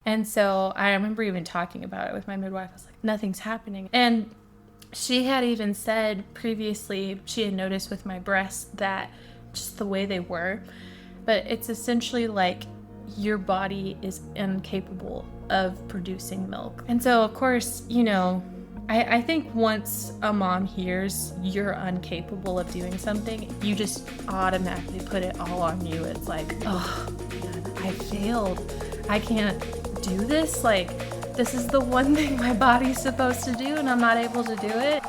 And so I remember even talking about it with my midwife. I was like, nothing's happening. And she had even said previously, she had noticed with my breasts that just the way they were, but it's essentially like your body is incapable of producing milk. And so, of course, you know, I think once a mom hears you're incapable of doing something, you just automatically put it all on you. It's like, oh, man, I failed. I can't do this. Like, this is the one thing my body's supposed to do, and I'm not able to do it.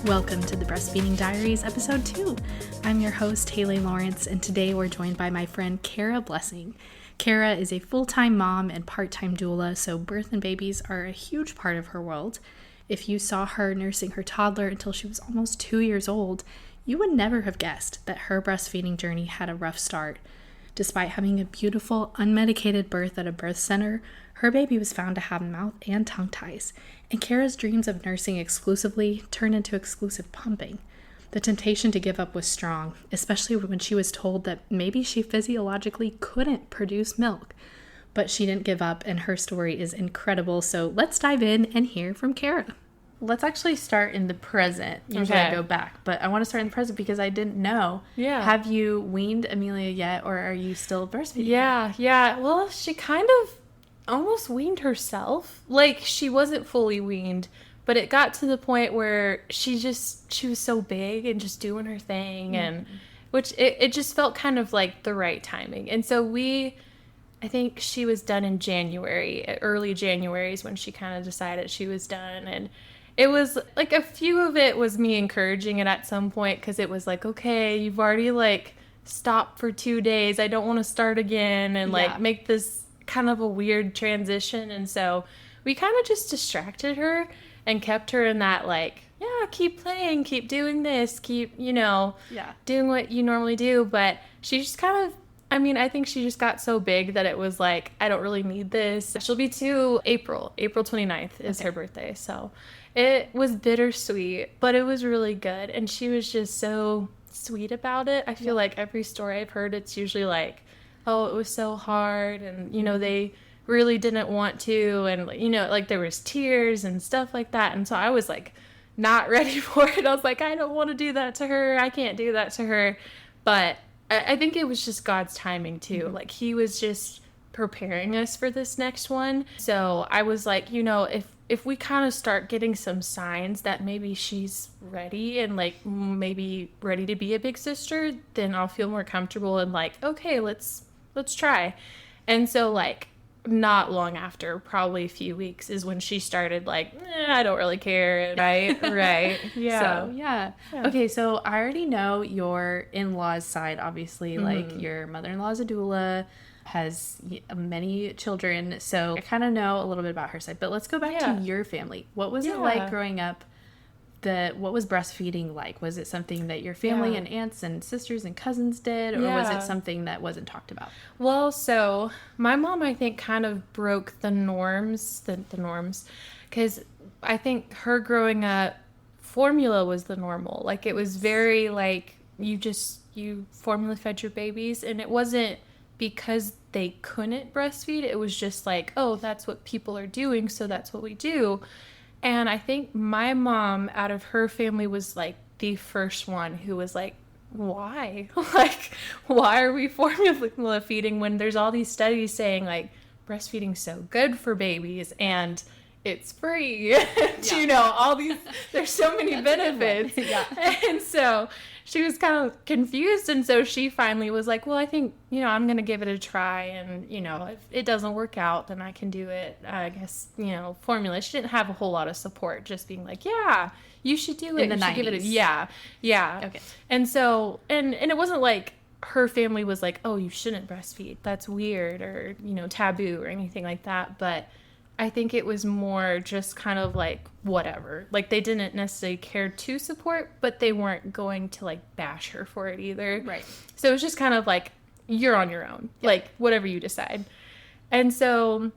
Welcome to the Breastfeeding Diaries, episode 2. I'm your host, Haley Lawrence, and today we're joined by my friend, Kara Blessing. Kara is a full-time mom and part-time doula, so birth and babies are a huge part of her world. If you saw her nursing her toddler until she was almost 2 years old, you would never have guessed that her breastfeeding journey had a rough start. Despite having a beautiful, unmedicated birth at a birth center, her baby was found to have mouth and tongue ties, and Kara's dreams of nursing exclusively turned into exclusive pumping. The temptation to give up was strong, especially when she was told that maybe she physiologically couldn't produce milk. But she didn't give up, and her story is incredible, so let's dive in and hear from Kara. Let's actually start in the present. Usually I go back, but I want to start in the present because I didn't know. Yeah. Have you weaned Amelia yet, or are you still breastfeeding? Yeah. Well, she kind of almost weaned herself. Like, she wasn't fully weaned, but it got to the point where she was so big and just doing her thing, and which it just felt kind of like the right timing. And so I think she was done in January, early January is when she kind of decided she was done. And it was like a few of it was me encouraging it at some point, because it was like, okay, you've already like stopped for 2 days. I don't want to start again and like make this kind of a weird transition. And so we kind of just distracted her and kept her in that like, yeah, keep playing, keep doing this, keep, doing what you normally do. But she just kind of, I think she just got so big that it was like, I don't really need this. She'll be 2 April 29th is her birthday. So it was bittersweet, but it was really good. And she was just so sweet about it. I feel like every story I've heard, it's usually like, oh, it was so hard. And, they really didn't want to. And, like there was tears and stuff like that. And so I was like not ready for it. I was like, I don't want to do that to her. I can't do that to her. But I think it was just God's timing too. Mm-hmm. Like he was just preparing us for this next one. So I was like, if we kind of start getting some signs that maybe she's ready and like maybe ready to be a big sister, then I'll feel more comfortable and like, okay, let's try. And so like not long after, probably a few weeks, is when she started like, I don't really care. Right. Yeah. So, yeah. Okay, so I already know your in-laws side, obviously. Like your mother-in-law is a doula, has many children, so I kind of know a little bit about her side. But let's go back to your family. What was it like growing up? What was breastfeeding like? Was it something that your family and aunts and sisters and cousins did, or was it something that wasn't talked about? Well, so my mom, I think, kind of broke the norms, because I think her growing up, formula was the normal. Like, it was very, like, you formula fed your babies, and it wasn't because they couldn't breastfeed. It was just like, oh, that's what people are doing, so that's what we do. And I think my mom, out of her family, was like the first one who was like, why? Like, why are we formula feeding when there's all these studies saying like breastfeeding's so good for babies and it's free? All these, there's so many benefits. And so she was kind of confused. And so she finally was like, well, I think, I'm going to give it a try. And, if it doesn't work out, then I can do it. I guess, formula. She didn't have a whole lot of support, just being like, yeah, you should do it. In the 90s. Give it yeah. Okay. And so, and it wasn't like her family was like, oh, you shouldn't breastfeed. That's weird or, taboo or anything like that. But I think it was more just kind of like whatever. Like they didn't necessarily care to support, but they weren't going to like bash her for it either. Right. So it was just kind of like, you're on your own, like whatever you decide. And so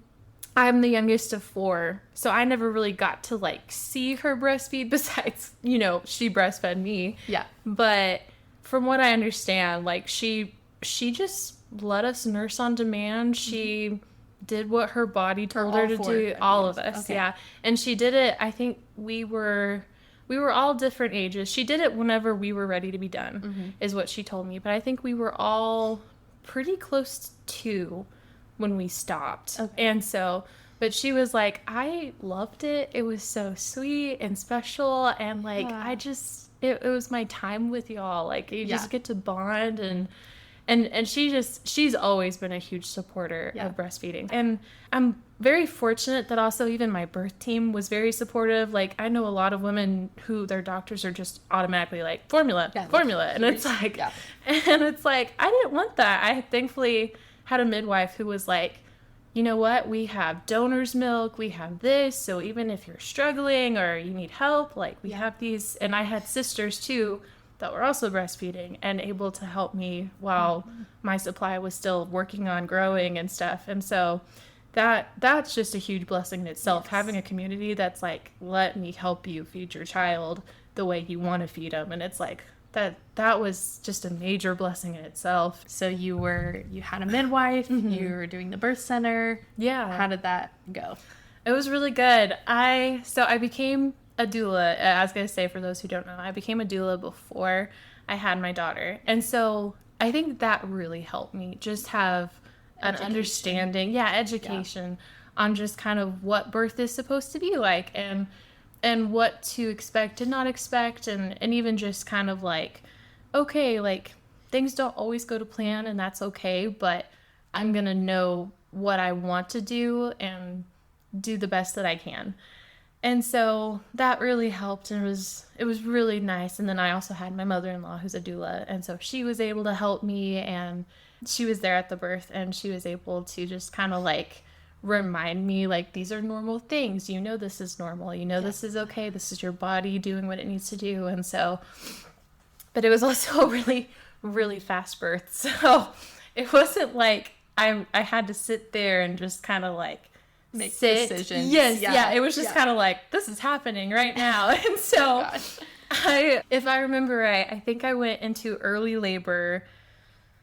I'm the youngest of 4. So I never really got to like see her breastfeed besides, she breastfed me. Yeah. But from what I understand, like she just let us nurse on demand. She did what her body told her to do. All of us, yeah. And she did it, I think we were all different ages. She did it whenever we were ready to be done, is what she told me. But I think we were all pretty close to when we stopped. And so, but she was like, I loved it. It was so sweet and special. And like, it was my time with y'all. Like, you just get to bond. And she's always been a huge supporter of breastfeeding. And I'm very fortunate that also even my birth team was very supportive. Like, I know a lot of women who their doctors are just automatically like, formula. And it's like, I didn't want that. I thankfully had a midwife who was like, you know what, we have donor's milk, we have this, so even if you're struggling or you need help, like, we have these. And I had sisters too that were also breastfeeding and able to help me while my supply was still working on growing and stuff. And so that's just a huge blessing in itself, having a community that's like, let me help you feed your child the way you want to feed them. And it's like, that was just a major blessing in itself. So you had a midwife, you were doing the birth center. Yeah. How did that go? It was really good. I became a doula. I was going to say, for those who don't know, I became a doula before I had my daughter. And so I think that really helped me just have an understanding, education on just kind of what birth is supposed to be like, and what to expect and not expect, and even just kind of like, okay, like, things don't always go to plan, and that's okay, but I'm going to know what I want to do and do the best that I can. And so that really helped, and it was really nice. And then I also had my mother-in-law who's a doula, and so she was able to help me, and she was there at the birth, and she was able to just kind of like remind me, like, these are normal things. You know, this is normal. You know, this is okay. This is your body doing what it needs to do. And so, but it was also a really, really fast birth. So it wasn't like I had to sit there and just kind of like make decisions. Yes. Yeah. It was just kind of like, this is happening right now. And so if I remember right, I think I went into early labor.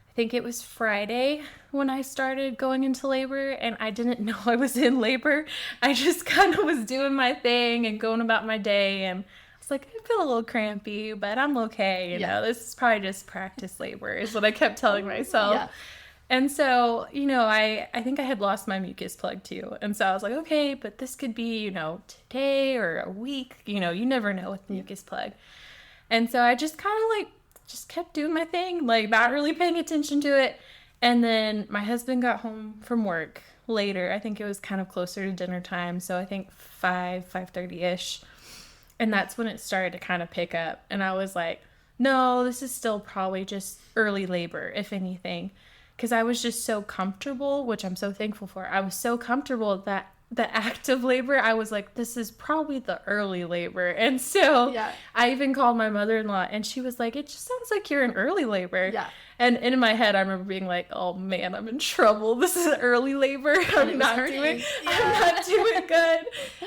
I think it was Friday when I started going into labor, and I didn't know I was in labor. I just kind of was doing my thing and going about my day, and I was like, I feel a little crampy, but I'm okay. You know, this is probably just practice labor, is what I kept telling myself. Yeah. And so, you know, I think I had lost my mucus plug too. And so I was like, okay, but this could be, you know, today or a week. You know, you never know with the mucus plug. And so I just kind of like, just kept doing my thing, like not really paying attention to it. And then my husband got home from work later. I think it was kind of closer to dinner time. So I think 5:30-ish. And that's when it started to kind of pick up. And I was like, no, this is still probably just early labor, if anything. Because I was just so comfortable, which I'm so thankful for. I was so comfortable that the active labor, I was like, this is probably the early labor. And so I even called my mother-in-law, and she was like, it just sounds like you're in early labor. Yeah. And in my head, I remember being like, oh man, I'm in trouble. This is early labor. I'm not doing good.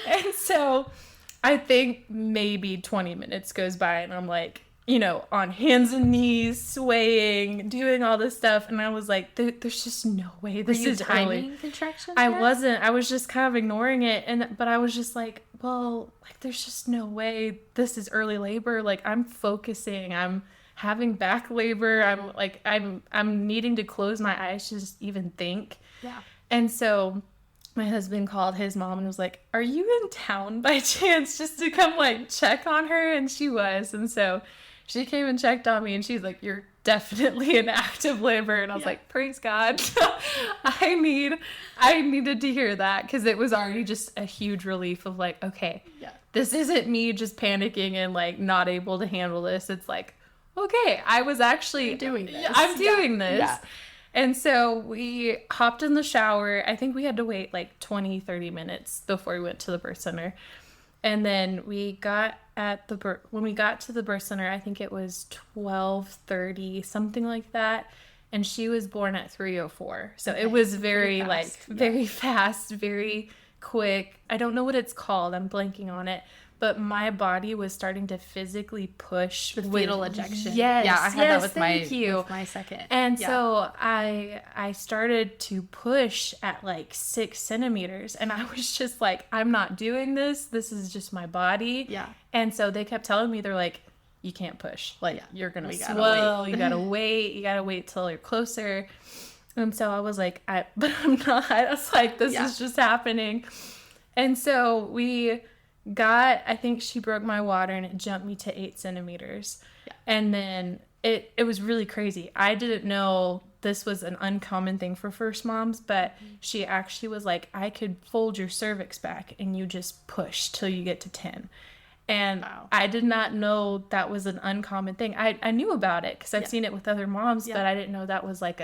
And so I think maybe 20 minutes goes by, and I'm like, you know, on hands and knees, swaying, doing all this stuff. And I was like, there's just no way this is early. Contractions? I wasn't. I was just kind of ignoring it. But I was just like, well, like, there's just no way this is early labor. Like, I'm focusing. I'm having back labor. I'm needing to close my eyes to just even think. Yeah. And so my husband called his mom and was like, are you in town by chance, just to come like check on her? And she was. And so she came and checked on me, and she's like, you're definitely in active labor. And I was like, praise God. I needed to hear that, because it was already just a huge relief of like, okay, this isn't me just panicking and like not able to handle this. It's like, okay, I was actually doing this. I'm doing this. Yeah. And so we hopped in the shower. I think we had to wait like 20-30 minutes before we went to the birth center. And then we got when we got to the birth center, I think it was 12:30, something like that. And she was born at 3:04. So it was very fast, very quick. I don't know what it's called. I'm blanking on it. but my body was starting to physically push the fetal ejection. Yes. Yeah, I had that with with my second. And so I started to push at like 6 centimeters, and I was just like, I'm not doing this. This is just my body. Yeah. And so they kept telling me, they're like, you can't push. Like, you're going to swell. You got to wait. You got to wait till you're closer. And so I was like, but I'm not. I was like, this is just happening. And so I think she broke my water and it jumped me to 8 centimeters. Yeah. And then it was really crazy. I didn't know this was an uncommon thing for first moms, but she actually was like, I could fold your cervix back and you just push till you get to 10. And I did not know that was an uncommon thing. I knew about it because I've seen it with other moms, but I didn't know that was like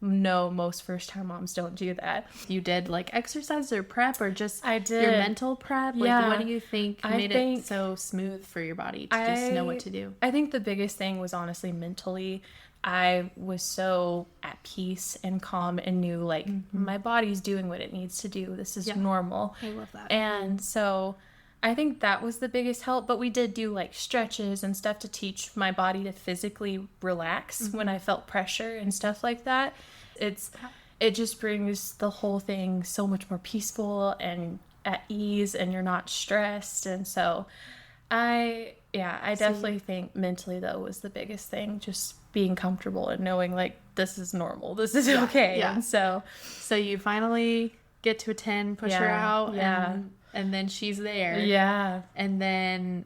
no, most first-time moms don't do that. You did like exercise or prep, or just I did your mental prep? Like, what do you think made it so smooth for your body to just know what to do? I think the biggest thing was honestly mentally. I was so at peace and calm and knew like my body's doing what it needs to do. This is normal. I love that. And so I think that was the biggest help, but we did do like stretches and stuff to teach my body to physically relax when I felt pressure and stuff like that. It just brings the whole thing so much more peaceful and at ease, and you're not stressed. And so I definitely think mentally though was the biggest thing, just being comfortable and knowing like this is normal, this is okay. And so you finally get to a 10, push her out, and then she's there. Yeah. And then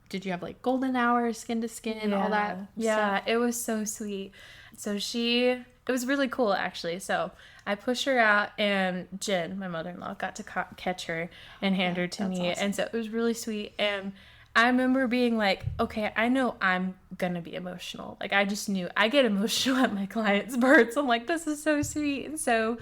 did you have like golden hours, skin to skin, all that stuff? It was so sweet. So it was really cool actually. So I pushed her out, and Jen, my mother-in-law, got to catch her and hand her to me. Awesome. And so it was really sweet. And I remember being like, okay, I know I'm gonna be emotional. Like I just knew I get emotional at my clients' births. I'm like, this is so sweet and so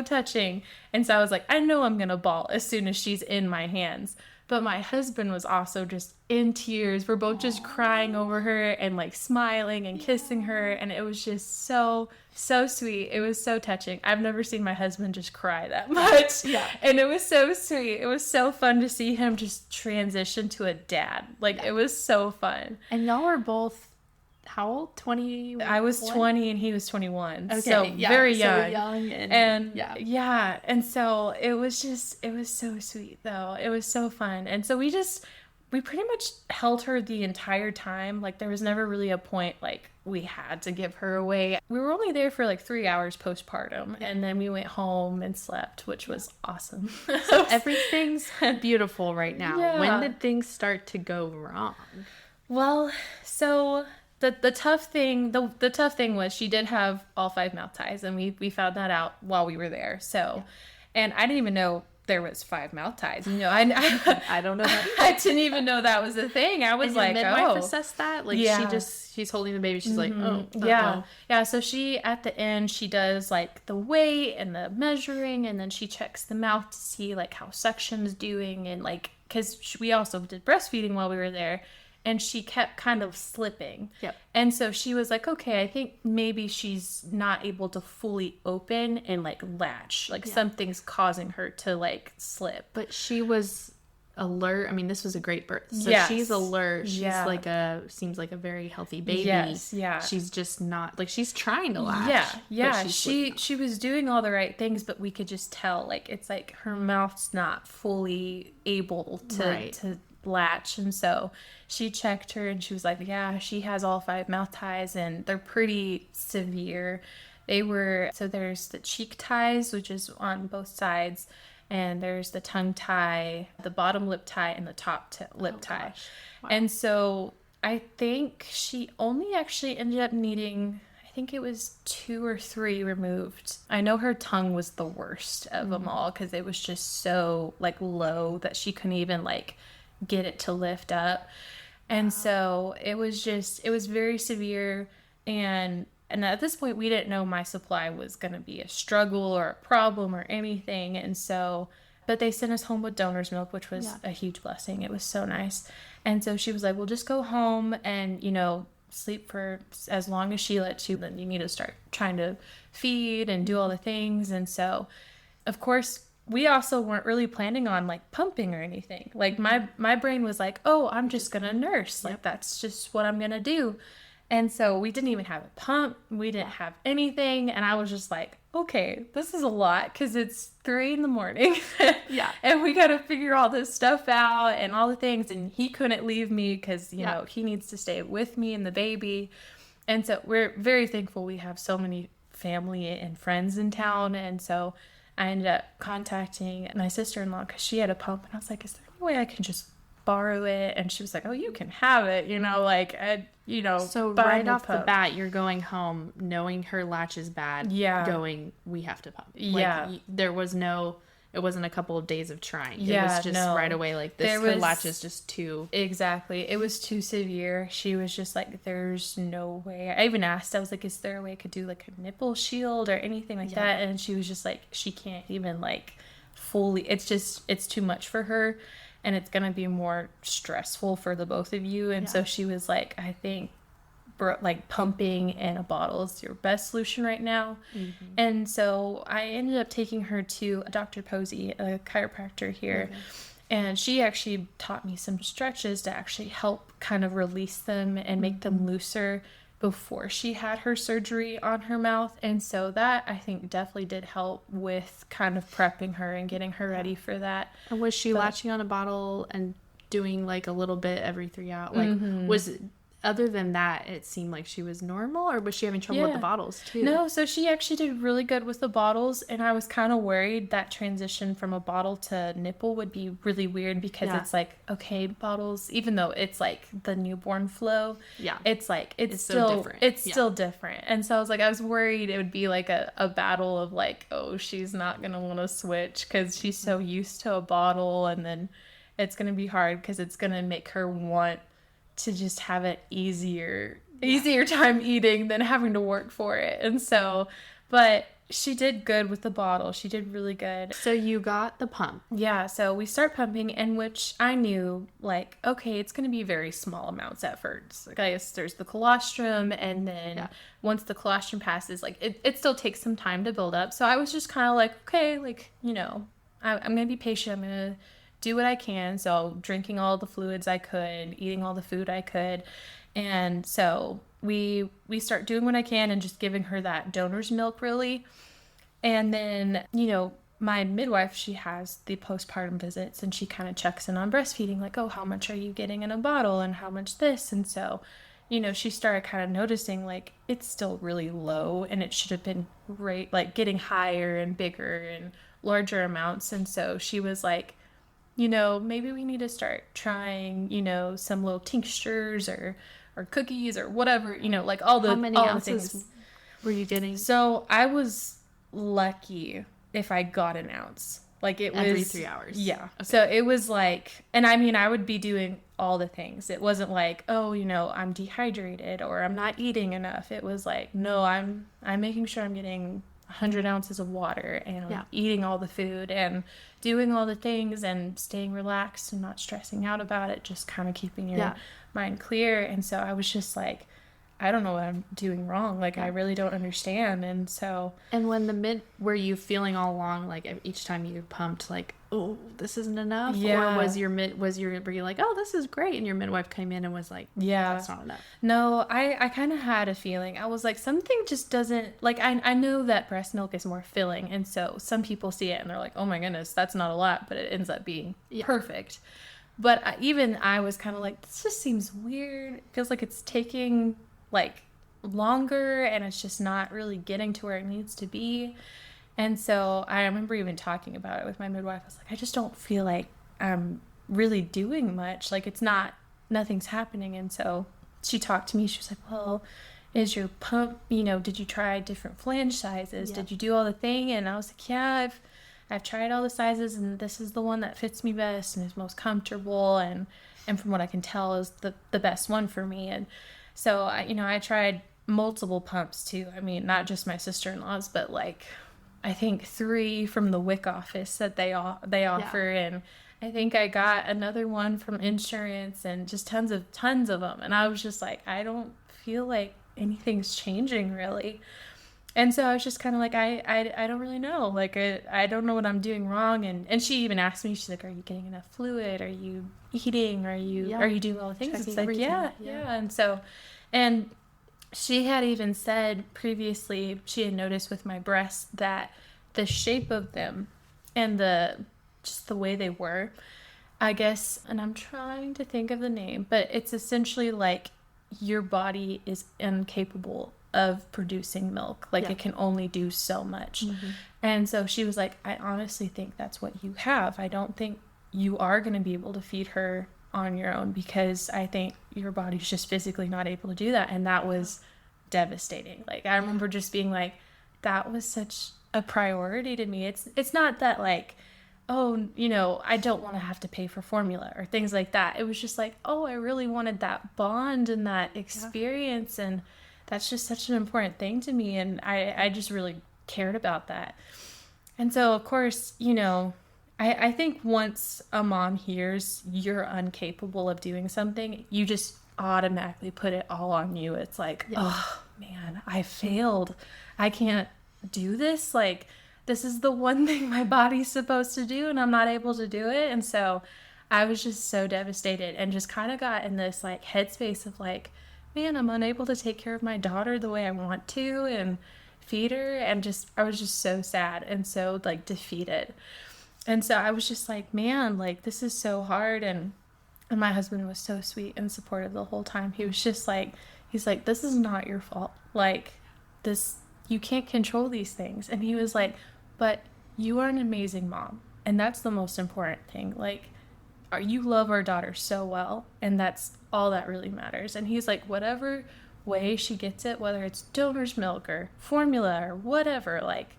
touching. And so I was like, I know I'm gonna bawl as soon as she's in my hands. But my husband was also just in tears. We're both just crying over her and like smiling and kissing her, and it was just so sweet. It was so touching. I've never seen my husband just cry that much. And it was so sweet. It was so fun to see him just transition to a dad. Like it was so fun. And y'all were both how old? 20? I was 20 and he was 21. Okay, so very young. So young and and so it was so sweet though. It was so fun. And so we pretty much held her the entire time. Like there was never really a point like we had to give her away. We were only there for like 3 hours postpartum, and then we went home and slept, which was awesome. So everything's beautiful right now. When did things start to go wrong? Well, so the tough thing was she did have all 5 mouth ties, and we found that out while we were there. So, and I didn't even know there was 5 mouth ties. You know, I don't know that. I didn't even know that was a thing. I was like, midwife assessed that? Like she's holding the baby. She's like, yeah. So she, at the end, she does like the weight and the measuring, and then she checks the mouth to see like how suction's doing, and like, because we also did breastfeeding while we were there. And she kept kind of slipping. Yep. And so she was like, okay, I think maybe she's not able to fully open and like latch. Like something's causing her to like slip. But she was alert. I mean, this was a great birth. So she's alert. She's seems like a very healthy baby. Yes. Yeah. She's just not like, she's trying to latch. Yeah. She was doing all the right things, but we could just tell like it's like her mouth's not fully able to latch. And so she checked her, and she was like, she has all 5 mouth ties, and they're pretty severe. So there's the cheek ties, which is on both sides, and there's the tongue tie, the bottom lip tie, and the top lip tie. Wow. And so I think she only actually ended up needing, I think it was 2 or 3 removed. I know her tongue was the worst of them all, because it was just so like low that she couldn't even like get it to lift up. And so it was very severe, and at this point we didn't know my supply was going to be a struggle or a problem or anything. And so, but they sent us home with donor's milk, which was a huge blessing. It was so nice. And so she was like, well, just go home and, you know, sleep for as long as she lets you, then you need to start trying to feed and do all the things. And so of course we also weren't really planning on like pumping or anything. Like my brain was like, oh, I'm just gonna nurse. Like that's just what I'm gonna do. And so we didn't even have a pump. We didn't have anything. And I was just like, okay, this is a lot because it's 3 a.m. Yeah. And we got to figure all this stuff out and all the things. And he couldn't leave me because, you know, he needs to stay with me and the baby. And so we're very thankful we have so many family and friends in town. And so I ended up contacting my sister-in-law because she had a pump. And I was like, is there any way I can just borrow it? And she was like, oh, you can have it, you know, like so right off the bat you're going home knowing her latch is bad, going, we have to pump. There was no, it wasn't a couple of days of trying. It was just right away like this, her latch is just too, exactly, it was too severe. She was just like, there's no way. I even asked, I was like, is there a way I could do like a nipple shield or anything like that? And she was just like, she can't even like fully, it's too much for her. And it's going to be more stressful for the both of you. And so she was like, I think like pumping in a bottle is your best solution right now. Mm-hmm. And so I ended up taking her to Dr. Posey, a chiropractor here. Mm-hmm. And she actually taught me some stretches to actually help kind of release them and make them looser before she had her surgery on her mouth. And so that, I think, definitely did help with kind of prepping her and getting her ready for that. And was she latching on a bottle and doing like a little bit every 3 hours? Like, was it, other than that, it seemed like she was normal, or was she having trouble with the bottles too? No, so she actually did really good with the bottles, and I was kind of worried that transition from a bottle to nipple would be really weird because it's like, okay, bottles, even though it's like the newborn flow, it's like, it's still so different. It's still different. And so I was worried it would be like a battle of like, oh, she's not going to want to switch because she's so used to a bottle, and then it's going to be hard because it's going to make her want to just have an easier time eating than having to work for it. And so, but she did good with the bottle. She did really good. So you got the pump. Yeah. So we start pumping, in which I knew like, okay, it's going to be very small amounts at first. Like, I guess there's the colostrum, and then once the colostrum passes, like it still takes some time to build up. So I was just kind of like, okay, like, you know, I'm going to be patient. I'm going to do what I can. So drinking all the fluids I could, eating all the food I could. And so we start doing what I can and just giving her that donor's milk, really. And then, you know, my midwife, she has the postpartum visits, and she kind of checks in on breastfeeding, like, oh, how much are you getting in a bottle and how much this? And so, you know, she started kind of noticing like it's still really low and it should have been like getting higher and bigger and larger amounts. And so she was like, you know, maybe we need to start trying, you know, some little tinctures or cookies or whatever, you know, like all the, how many all ounces things. Were you getting? So I was lucky if I got an ounce. Like it was every 3 hours. Yeah. Okay. So it was like, and I mean, I would be doing all the things. It wasn't like, oh, you know, I'm dehydrated or I'm not eating enough. It was like, no, I'm making sure I'm getting 100 ounces of water and eating all the food and doing all the things and staying relaxed and not stressing out about it, just kind of keeping your mind clear. And so I was just like, I don't know what I'm doing wrong. Like, I really don't understand. And so... And when were you feeling all along, like, each time you pumped, like, oh, this isn't enough? Yeah. Or were you like, oh, this is great, and your midwife came in and was like, that's not enough? No, I kind of had a feeling. I was like, something just doesn't... Like, I know that breast milk is more filling, and so some people see it and they're like, oh my goodness, that's not a lot, but it ends up being perfect. But even I was kind of like, this just seems weird. It feels like it's taking... like longer, and it's just not really getting to where it needs to be. And so I remember even talking about it with my midwife. I was like, I just don't feel like I'm really doing much. Like, nothing's happening. And so she talked to me. She was like, well, is your pump, you know, did you try different flange sizes? Did you do all the thing? And I was like, yeah, I've tried all the sizes, and this is the one that fits me best and is most comfortable, and from what I can tell is the best one for me. And so, I tried multiple pumps too. I mean, not just my sister-in-law's, but like, I think 3 from the WIC office that they offer. And I think I got another one from insurance, and just tons of them. And I was just like, I don't feel like anything's changing really. And so I was just kind of like, I don't really know. Like, I don't know what I'm doing wrong. And she even asked me, she's like, are you getting enough fluid? Are you eating? Are you doing all the things? It's like, yeah. And so, and she had even said previously, she had noticed with my breasts that the shape of them and just the way they were, I guess, and I'm trying to think of the name, but it's essentially like your body is incapable of producing milk. Like, it can only do so much. And so she was like, I honestly think that's what you have. I don't think you are going to be able to feed her on your own, because I think your body's just physically not able to do that. And that was devastating. Like, I remember just being like, that was such a priority to me. It's not that like, oh, I don't want to have to pay for formula or things like that. It was just like, oh, I really wanted that bond and that experience. And that's just such an important thing to me. And I just really cared about that. And so, of course, I think once a mom hears you're incapable of doing something, you just automatically put it all on you. It's like, oh man, I failed. I can't do this. Like, this is the one thing my body's supposed to do and I'm not able to do it. And so I was just so devastated and just kind of got in this like headspace of like, man, I'm unable to take care of my daughter the way I want to and feed her. And I was just so sad and so like defeated. And so I was just like, man, like, this is so hard. And my husband was so sweet and supportive the whole time. He was just like, he's like, this is not your fault. Like, you can't control these things. And he was like, but you are an amazing mom. And that's the most important thing. Like, you love our daughter so well. And that's all that really matters. And he's like, whatever way she gets it, whether it's donor's milk or formula or whatever, like,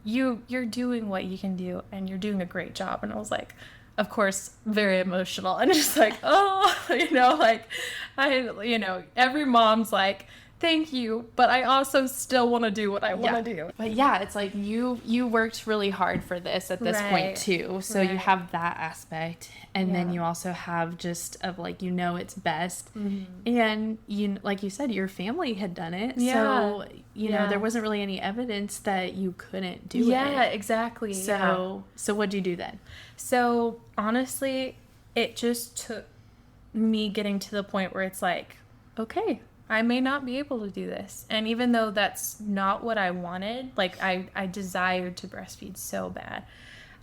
you're doing what you can do and you're doing a great job. And I was like, of course, very emotional and just like, oh, like every mom's like, thank you, but I also still want to do what I want to do. But yeah, it's like you worked really hard for this at this point too. So you have that aspect. And then you also have just of like, it's best. And like you said, your family had done it. So, there wasn't really any evidence that you couldn't do it. Yeah, exactly. So what'd you do then? So honestly, it just took me getting to the point where it's like, okay, I may not be able to do this. And even though that's not what I wanted, like I desired to breastfeed so bad,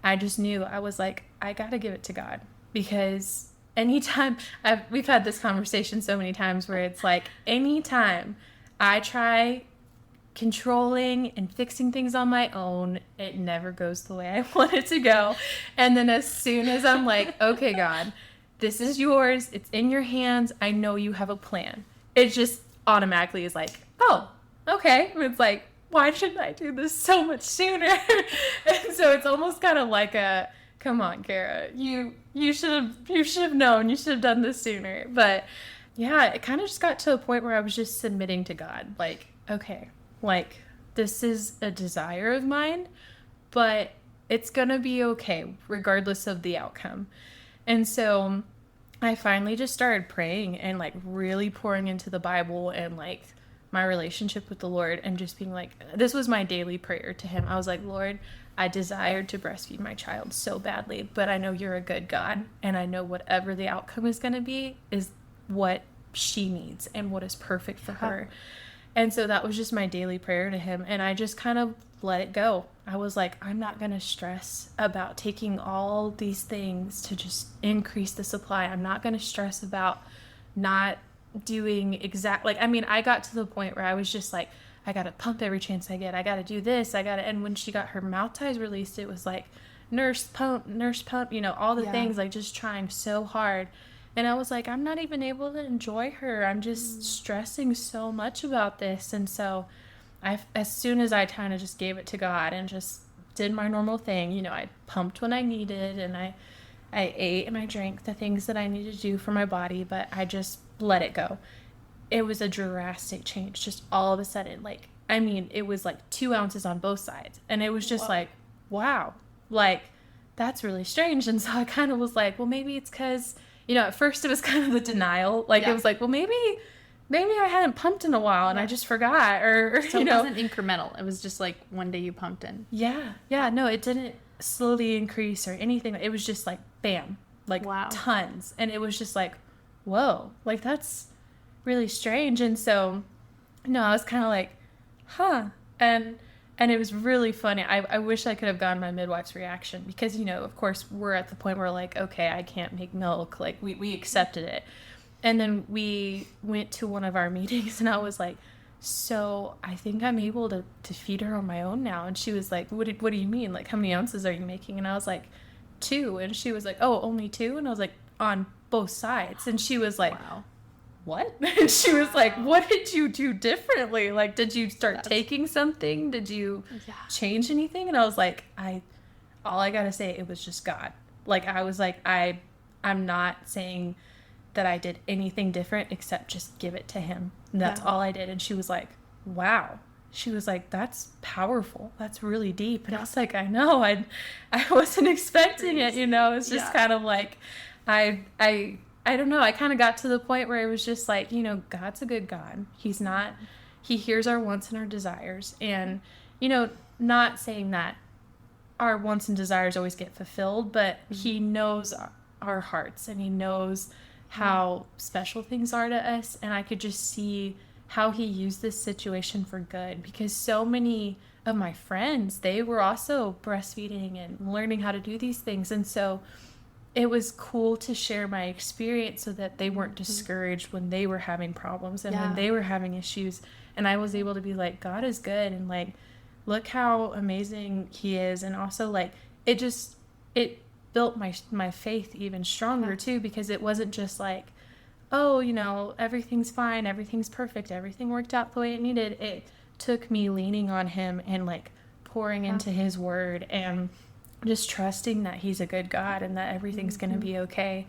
I just knew, I was like, I got to give it to God. Because anytime, we've had this conversation so many times where it's like, anytime I try controlling and fixing things on my own, it never goes the way I want it to go. And then as soon as I'm like, okay, God, this is yours. It's in your hands. I know you have a plan. It just automatically is like, oh, okay. It's like, why shouldn't I do this so much sooner? And so it's almost kind of like a, come on, Kara, you should have known. You should have done this sooner. But yeah, it kind of just got to a point where I was just submitting to God. Like, okay, like, this is a desire of mine, but it's gonna be okay regardless of the outcome. And so I finally just started praying and like really pouring into the Bible and like my relationship with the Lord and just being like, this was my daily prayer to him. I was like, Lord, I desired to breastfeed my child so badly, but I know you're a good God, and I know whatever the outcome is going to be is what she needs and what is perfect for her. And so that was just my daily prayer to him, and I just kind of let it go. I was like, I'm not going to stress about taking all these things to just increase the supply. I'm not going to stress about not doing I got to the point where I was just like, I got to pump every chance I get. I got to do this. And when she got her mouth ties released, it was like nurse pump, all the things, like just trying so hard. And I was like, I'm not even able to enjoy her. I'm just stressing so much about this. And so as soon as I kind of just gave it to God and just did my normal thing, I pumped when I needed, and I ate and I drank the things that I needed to do for my body, but I just let it go. It was a drastic change, just all of a sudden. Like, I mean, it was like 2 ounces on both sides. And it was just like, wow, like, that's really strange. And so I kind of was like, well, maybe it's because, at first it was kind of the denial. Like, it was like, well, maybe maybe I hadn't pumped in a while and I just forgot, or so it wasn't incremental. It was just like one day you pumped in. Yeah, no, it didn't slowly increase or anything. It was just like bam, like tons, and it was just like, whoa, like that's really strange. And so no, I was kind of like, huh. And it was really funny. I wish I could have gotten my midwife's reaction, because, you know, of course, we're at the point where, like, okay, I can't make milk. Like, we accepted it. And then we went to one of our meetings, and I was like, so I think I'm able to feed her on my own now. And she was like, what do you mean? Like, how many ounces are you making? And I was like, 2. And she was like, oh, only 2? And I was like, on both sides. And she was like, wow. What? And she was like, what did you do differently? Like, did you start taking something? Did you change anything? And I was like, all I gotta say, it was just God. Like, I was like, I'm not saying that I did anything different except just give it to him. And that's all I did. And she was like, wow. She was like, that's powerful. That's really deep. And I was like, I know. I wasn't expecting it, you know. It's just kind of like, I don't know. I kind of got to the point where it was just like, you know, God's a good God. He hears our wants and our desires. And, you know, not saying that our wants and desires always get fulfilled, but he knows our hearts, and he knows how special things are to us. And I could just see how he used this situation for good, because so many of my friends, they were also breastfeeding and learning how to do these things. And so it was cool to share my experience so that they weren't discouraged when they were having problems and when they were having issues. And I was able to be like, God is good, and like, look how amazing he is. And also, like, it built my faith even stronger too, because it wasn't just like, oh, you know, everything's fine, everything's perfect, everything worked out the way it needed. It took me leaning on him and like pouring into his word and just trusting that he's a good God and that everything's going to be okay.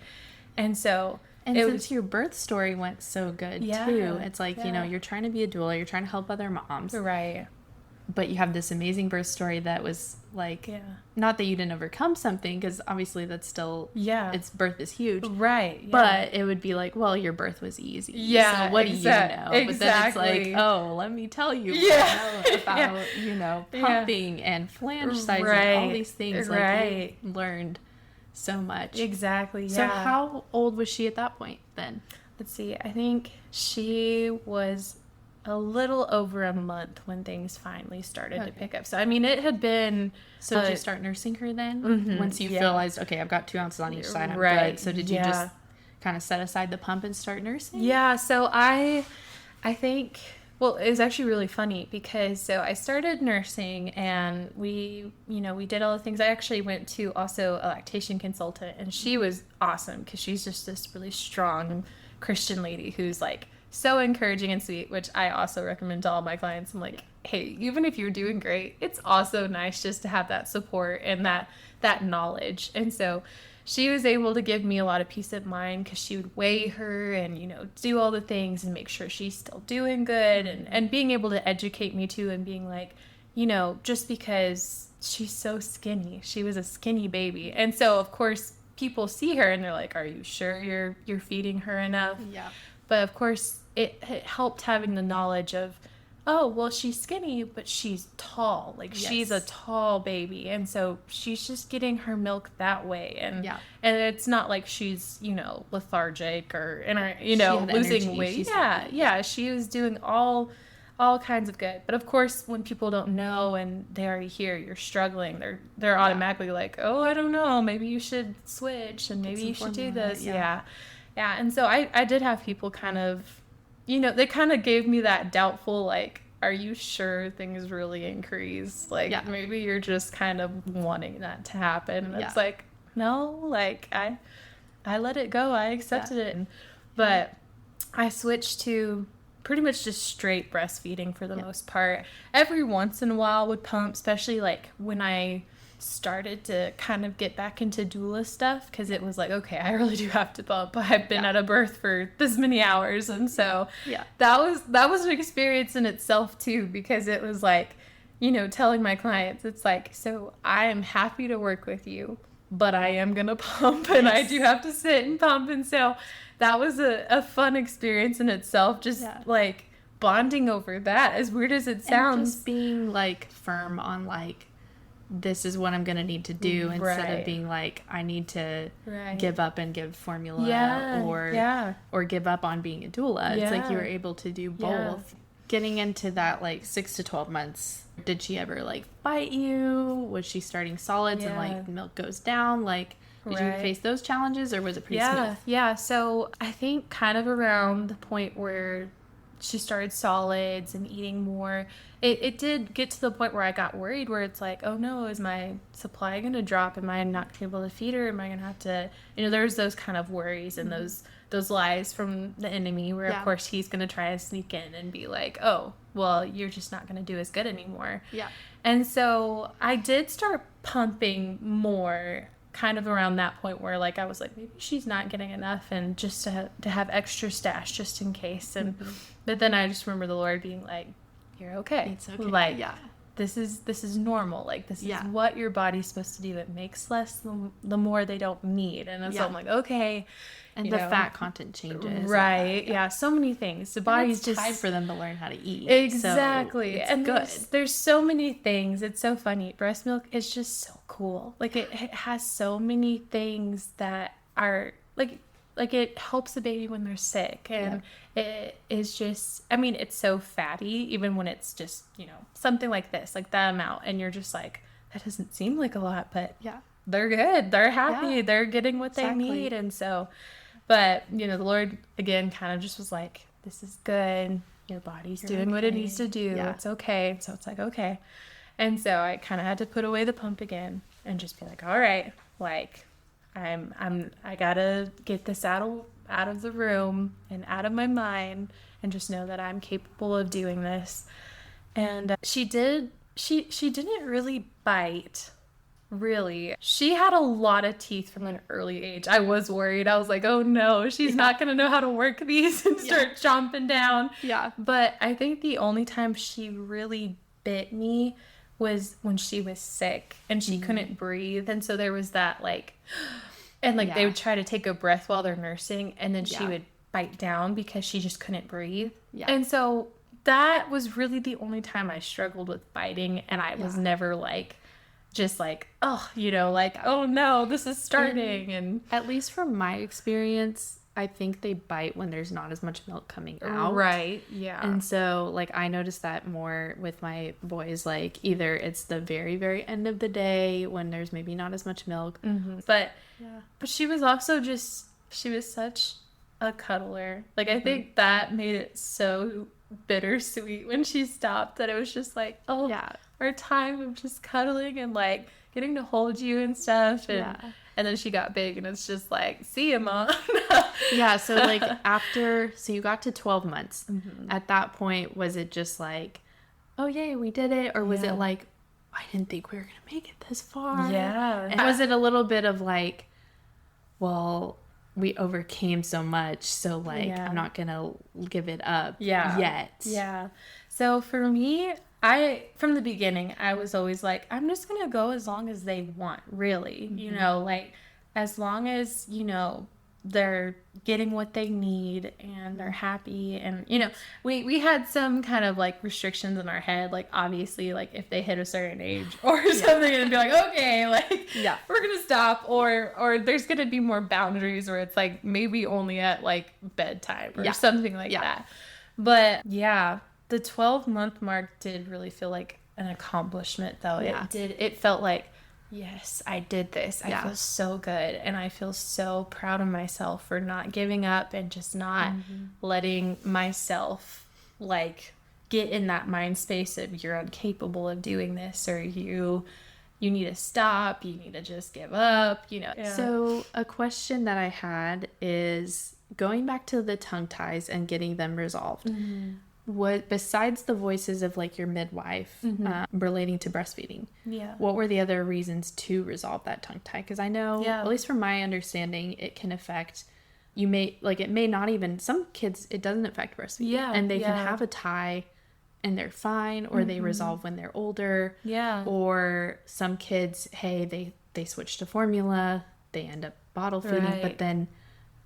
And so, and since your birth story went so good too, it's like, you know, you're trying to be a doula, you're trying to help other moms. Right. But you have this amazing birth story that was like, not that you didn't overcome something, because obviously that's still, its birth is huge. Right. Yeah. But it would be like, well, your birth was easy. Yeah. So what do you know? Exactly. But then it's like, oh, let me tell you about, you know, pumping and flange sizing, all these things. Like, you learned so much. Exactly. Yeah. So how old was she at that point then? Let's see. I think she was a little over a month when things finally started to pick up. So, I mean, it had been... So did you start nursing her then? Once you realized, okay, I've got 2 ounces on each side, I'm good. So did you just kind of set aside the pump and start nursing? Yeah, so I think... Well, it was actually really funny because, so I started nursing and we did all the things. I actually went to also a lactation consultant, and she was awesome because she's just this really strong Christian lady who's like, so encouraging and sweet, which I also recommend to all my clients. I'm like, hey, even if you're doing great, it's also nice just to have that support and that knowledge. And so she was able to give me a lot of peace of mind because she would weigh her and, you know, do all the things and make sure she's still doing good, and being able to educate me too, and being like, you know, just because she's so skinny, she was a skinny baby. And so of course people see her and they're like, are you sure you're feeding her enough? Yeah. But of course, it helped having the knowledge of, oh, well, she's skinny, but she's tall. Like, she's a tall baby. And so she's just getting her milk that way. And and it's not like she's, you know, lethargic or, you know, losing weight. She was doing all kinds of good. But of course, when people don't know and they already hear you're struggling, they're automatically like, oh, I don't know, maybe you should switch and maybe you should do this. Yeah. And so I did have people kind of, you know, they kind of gave me that doubtful, like, are you sure things really increase? Like, maybe you're just kind of wanting that to happen. And it's like, no, like, I let it go. I accepted it. But I switched to pretty much just straight breastfeeding for the most part. Every once in a while would pump, especially, like, when I started to kind of get back into doula stuff, because it was like, okay, I really do have to pump. I've been at a birth for this many hours, and so that was an experience in itself too, because it was like, you know, telling my clients, it's like, so I am happy to work with you, but I am going to pump, and I do have to sit and pump. And so that was a fun experience in itself, just like bonding over that, as weird as it sounds. And just being like firm on like, this is what I'm going to need to do, instead of being like, I need to give up and give formula or give up on being a doula. It's like you were able to do both. Getting into that like 6 to 12 months, did she ever like bite you? Was she starting solids and like milk goes down? Like, did you face those challenges, or was it pretty smooth? Yeah. So I think kind of around the point where she started solids and eating more, it did get to the point where I got worried, where it's like, oh no, is my supply going to drop? Am I not going to be able to feed her? Am I going to have to, there's those kind of worries and those lies from the enemy, where of course he's going to try to sneak in and be like, oh, well, you're just not going to do as good anymore. Yeah. And so I did start pumping more kind of around that point, where like I was like, maybe she's not getting enough, and just to have extra stash just in case. And but then I just remember the Lord being like, you're okay. It's okay. Like, this is normal. Like, this is what your body's supposed to do. It makes less the more they don't need. And so I'm like, okay. And the fat content changes. Right. Yeah. So many things. The body's just time for them to learn how to eat. Exactly. So and good. There's so many things. It's so funny. Breast milk is just so cool. Like, it has so many things that are like it helps the baby when they're sick, and it is just, I mean, it's so fatty, even when it's just, something like this, like that amount, and you're just like, that doesn't seem like a lot, but they're good, they're happy, they're getting what they need. And so, but the Lord again kind of just was like, this is good, your body's doing what it needs to do, it's okay. So it's like, okay. And so I kind of had to put away the pump again and just be like, all right, like, I gotta get this out of the room and out of my mind, and just know that I'm capable of doing this. And she didn't really bite, really. She had a lot of teeth from an early age. I was worried. I was like, oh no, she's not gonna know how to work these and start chomping down. Yeah. But I think the only time she really bit me was when she was sick and she couldn't breathe. And so there was that like, and like they would try to take a breath while they're nursing, and then she would bite down because she just couldn't breathe. Yeah. And so that was really the only time I struggled with biting, and I was never like, just like, oh, like, oh no, this is starting. And at least from my experience, I think they bite when there's not as much milk coming out. Right, yeah. And so, like, I noticed that more with my boys. Like, either it's the very, very end of the day when there's maybe not as much milk. But she was also she was such a cuddler. Like, I think that made it so bittersweet when she stopped, that it was just like, oh, our time of just cuddling and, like, getting to hold you and stuff. And then she got big, and it's just like, see ya, Mom. So like so you got to 12 months. At that point, was it just like, oh yay, we did it? Or was it like, I didn't think we were going to make it this far? Yeah. And was it a little bit of like, well, we overcame so much, so like, I'm not going to give it up yet. Yeah. So for me, from the beginning, I was always like, I'm just going to go as long as they want, really. Like, as long as, they're getting what they need and they're happy. And, we had some kind of, like, restrictions in our head. Like, obviously, like, if they hit a certain age or something, and be like, okay, like, we're going to stop. Or there's going to be more boundaries where it's, like, maybe only at, like, bedtime or something like that. But, the 12-month mark did really feel like an accomplishment, though. It felt like, yes, I did this. I feel so good. And I feel so proud of myself for not giving up and just not letting myself, like, get in that mind space of, you're incapable of doing this, or you need to stop, you need to just give up, So a question that I had is, going back to the tongue ties and getting them resolved, what, besides the voices of like your midwife relating to breastfeeding, what were the other reasons to resolve that tongue tie? Because I know, at least from my understanding, it can affect, it may not even, some kids it doesn't affect breastfeeding, and they can have a tie and they're fine, or they resolve when they're older, or some kids, hey, they switch to formula, they end up bottle feeding, but then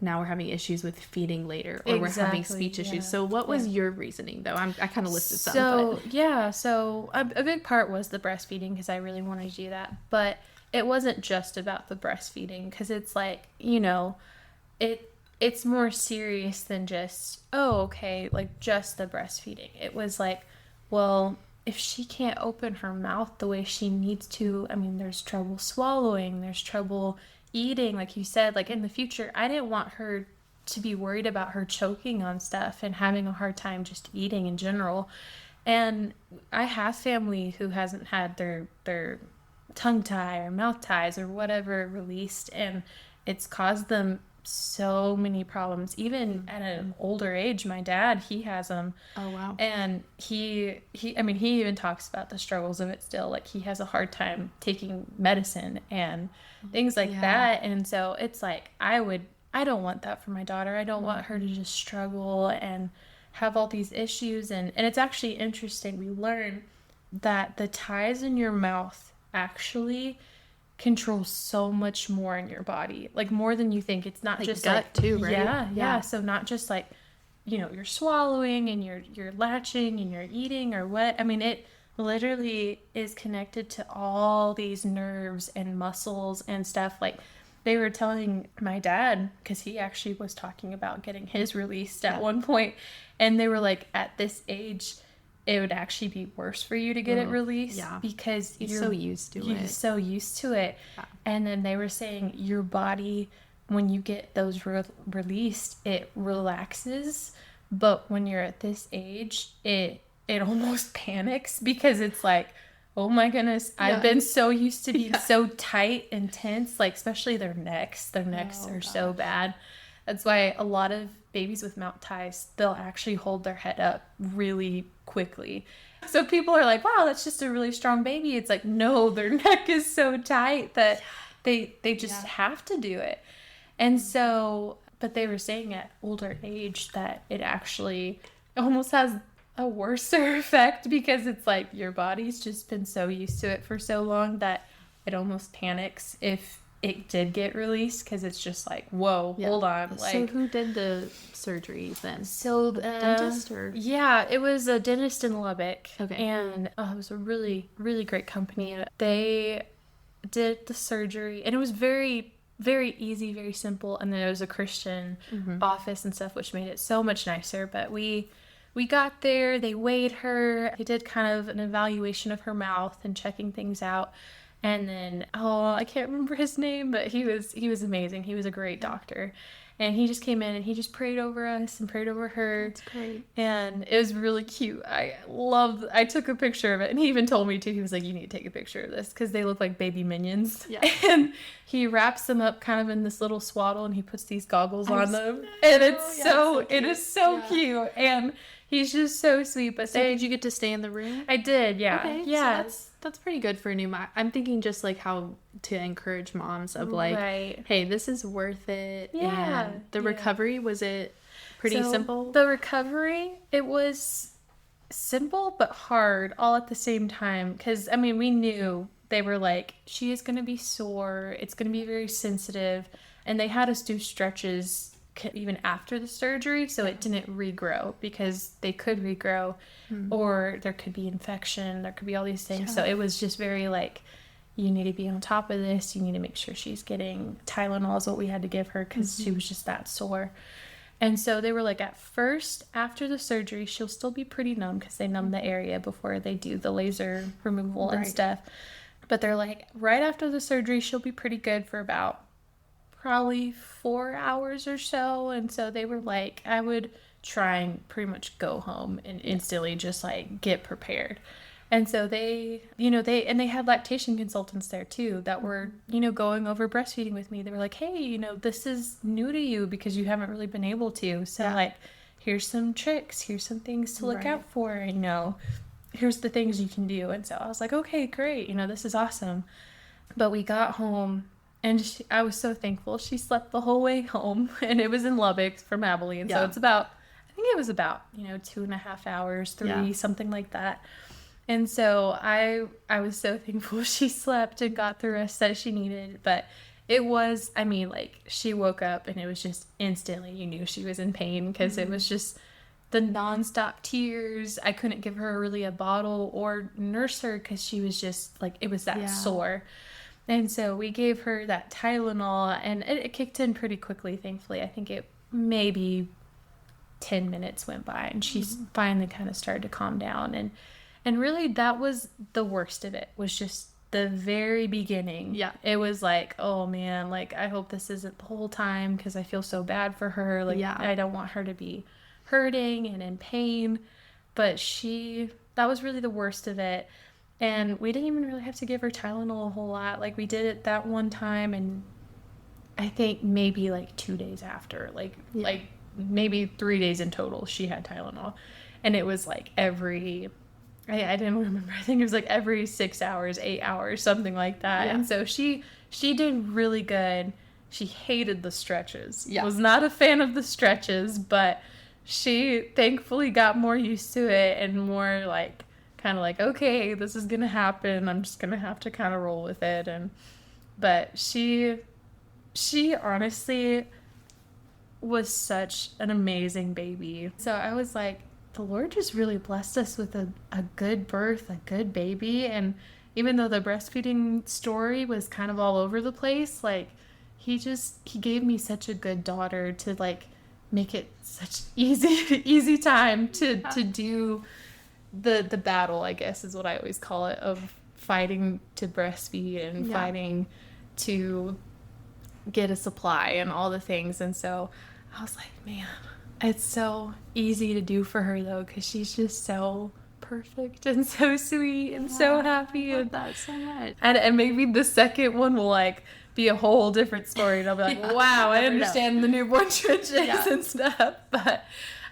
now we're having issues with feeding later, or we're having speech issues. So what was your reasoning, though? I kind of listed some. So a big part was the breastfeeding, because I really wanted to do that. But it wasn't just about the breastfeeding, because it's like, you know, it's more serious than just, like just the breastfeeding. It was like, well, if she can't open her mouth the way she needs to, I mean, there's trouble swallowing, there's trouble eating, like you said, like in the future, I didn't want her to be worried about her choking on stuff and having a hard time just eating in general. And I have family who hasn't had their tongue tie or mouth ties or whatever released, and it's caused them so many problems, even at an older age. My dad, he has them. Oh wow. And he even talks about the struggles of it still. Like, he has a hard time taking medicine and things like that. And so it's like, I don't want that for my daughter. I don't want her to just struggle and have all these issues. And it's actually interesting, we learn that the ties in your mouth actually control so much more in your body, like more than you think. It's not like just gut like too, right? Yeah. So not just like, you know, you're swallowing and you're latching and you're eating or what. I mean, it literally is connected to all these nerves and muscles and stuff. Like, they were telling my dad, because he actually was talking about getting his released at one point, and they were like, at this age, it would actually be worse for you to get it released, because you're so used to it. Yeah. And then they were saying your body, when you get those released, it relaxes. But when you're at this age, it almost panics, because it's like, oh my goodness, I've been so used to being so tight and tense, like especially their necks. Their necks are so bad. That's why a lot of babies with mouth ties, they'll actually hold their head up really quickly. So people are like, wow, that's just a really strong baby. It's like, no, their neck is so tight that they just have to do it. And so, but they were saying at older age that it actually almost has a worser effect, because it's like your body's just been so used to it for so long that it almost panics if it did get released, because it's just like, whoa, hold on. Like, so who did the surgery then? So dentist, or? Yeah, it was a dentist in Lubbock. Okay. And it was a really, really great company. They did the surgery, and it was very, very easy, very simple. And then it was a Christian office and stuff, which made it so much nicer. But we got there, they weighed her, they did kind of an evaluation of her mouth and checking things out. And then, I can't remember his name, but he was amazing. He was a great doctor. And he just came in and he just prayed over us and prayed over her. That's great. And it was really cute. I took a picture of it, and he even told me to. He was like, you need to take a picture of this, because they look like baby minions. Yeah. And he wraps them up kind of in this little swaddle, and he puts these goggles on them. And it is so cute. And he's just so sweet. But did you get to stay in the room? I did, yeah. Okay, yeah. So that's pretty good for a new mom. I'm thinking just like how to encourage moms of like, hey, this is worth it. Yeah. And the recovery, was it pretty simple? The recovery, it was simple but hard all at the same time. Because, I mean, we knew, they were like, she is going to be sore. It's going to be very sensitive. And they had us do stretches even after the surgery, so it didn't regrow, because they could regrow, or there could be infection, there could be all these things. So it was just very like, you need to be on top of this, you need to make sure she's getting Tylenol is what we had to give her, because she was just that sore. And so they were like, at first, after the surgery, she'll still be pretty numb, because they numb the area before they do the laser removal and stuff. But they're like, right after the surgery, she'll be pretty good for about probably 4 hours or so. And so they were like, I would try and pretty much go home and instantly just like get prepared. And so they had lactation consultants there too that were, going over breastfeeding with me. They were like, hey, this is new to you because you haven't really been able to. So like, here's some tricks, here's some things to look out for, here's the things you can do. And so I was like, okay, great. This is awesome. But we got home, and I was so thankful. She slept the whole way home, and it was in Lubbock from Abilene. Yeah. So it's about, I think it was about, 2.5 hours, 3, something like that. And so I was so thankful she slept and got the rest that she needed. But it was, I mean, like, she woke up and it was just instantly, you knew she was in pain because it was just the nonstop tears. I couldn't give her really a bottle or nurse her because she was just, like, it was that sore. And so we gave her that Tylenol, and it kicked in pretty quickly, thankfully. I think it maybe 10 minutes went by, and she finally kind of started to calm down. And really, that was the worst of it, was just the very beginning. Yeah. It was like, oh, man, like, I hope this isn't the whole time because I feel so bad for her. Like, I don't want her to be hurting and in pain. But that was really the worst of it. And we didn't even really have to give her Tylenol a whole lot. Like, we did it that one time, and I think maybe, like, 2 days after. Like maybe 3 days in total, she had Tylenol. And it was, like, I didn't remember. I think it was, like, every 6 hours, 8 hours, something like that. Yeah. And so she did really good. She hated the stretches. Yeah. Was not a fan of the stretches, but she thankfully got more used to it and more, like, kind of like, okay, this is gonna happen. I'm just gonna have to kind of roll with it. But she honestly was such an amazing baby. So I was like, the Lord just really blessed us with a good birth, a good baby. And even though the breastfeeding story was kind of all over the place, like, he gave me such a good daughter to, like, make it such easy time to do the battle, I guess is what I always call it, of fighting to breastfeed and fighting to get a supply and all the things. And so I was like, man, it's so easy to do for her, though, because she's just so perfect and so sweet and so happy. I love that so much. And maybe the second one will, like, be a whole different story, and I'll be like, wow, I understand the newborn trenches and stuff. But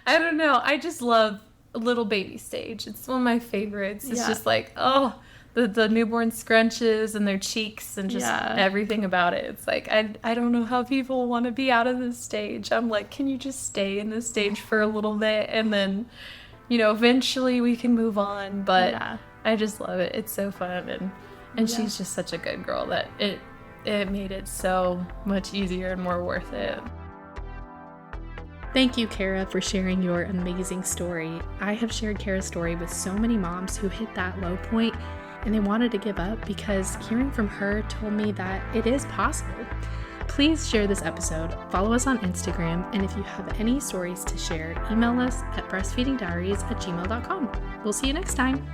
I don't know. I just love little baby stage. It's one of my favorites. It's just like, oh, the newborn scrunches and their cheeks and just everything about it. It's like, I don't know how people want to be out of this stage. I'm like, can you just stay in this stage for a little bit, and then, you know, eventually we can move on. But I just love it. It's so fun, and she's just such a good girl that it made it so much easier and more worth it. Thank you, Kara, for sharing your amazing story. I have shared Kara's story with so many moms who hit that low point and they wanted to give up, because hearing from her told me that it is possible. Please share this episode, follow us on Instagram, and if you have any stories to share, email us at breastfeedingdiaries@gmail.com. We'll see you next time.